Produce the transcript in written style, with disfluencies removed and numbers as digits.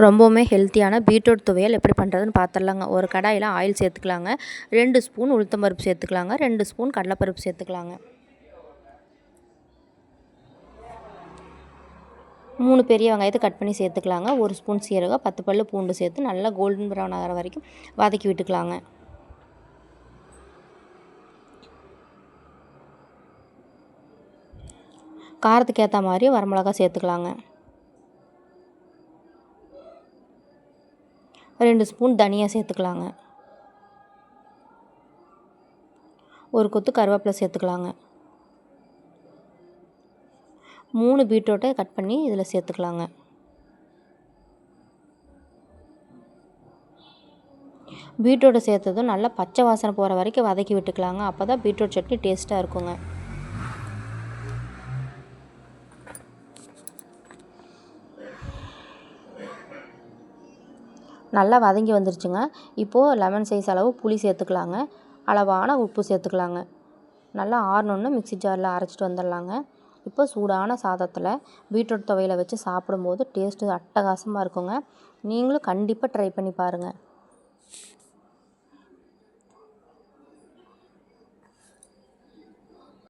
ரொம்பவுமே ஹெல்த்தியான பீட்ரூட் துவையல் எப்படி பண்ணுறதுன்னு பார்த்துடலாங்க. ஒரு கடாயில் ஆயில் சேர்த்துக்கலாங்க. 2 ஸ்பூன் உளுத்தம்பருப்பு சேர்த்துக்கலாங்க. 2 ஸ்பூன் கடலைப்பருப்பு சேர்த்துக்கலாங்க. 3 பெரிய வெங்காயத்தை கட் பண்ணி சேர்த்துக்கலாங்க. 1 ஸ்பூன் சீரகம், 10 பல்லு பூண்டு சேர்த்து நல்லா கோல்டன் ப்ரௌன் ஆகிற வரைக்கும் வதக்கி விட்டுக்கலாங்க. காரத்துக்கு ஏற்ற மாதிரி வரமிளகா சேர்த்துக்கலாங்க. 2 ஸ்பூன் தனியா சேர்த்துக்கலாங்க. 1 கொத்து கருவேப்பிலை சேர்த்துக்கலாங்க. 3 பீட்ரூட்டை கட் பண்ணி இதில் சேர்த்துக்கலாங்க. பீட்ரூட்டை சேர்த்ததும் நல்லா பச்சை வாசனை போகிற வரைக்கும் வதக்கி விட்டுக்கலாங்க. அப்போ தான் பீட்ரூட் சட்னி டேஸ்ட்டாக இருக்குங்க. நல்லா வதங்கி வந்துருச்சுங்க. இப்போது லெமன் சைஸ் அளவு புளி சேர்த்துக்கலாங்க. அளவான உப்பு சேர்த்துக்கலாங்க. நல்லா ஆறணுன்னு மிக்ஸி ஜாரில் அரைச்சிட்டு வந்துடலாங்க. இப்போ சூடான சாதத்தில் பீட்ரூட் துவையலை வச்சு சாப்பிடும்போது டேஸ்ட்டு அட்டகாசமாக இருக்குங்க. நீங்களும் கண்டிப்பாக ட்ரை பண்ணி பாருங்கள்.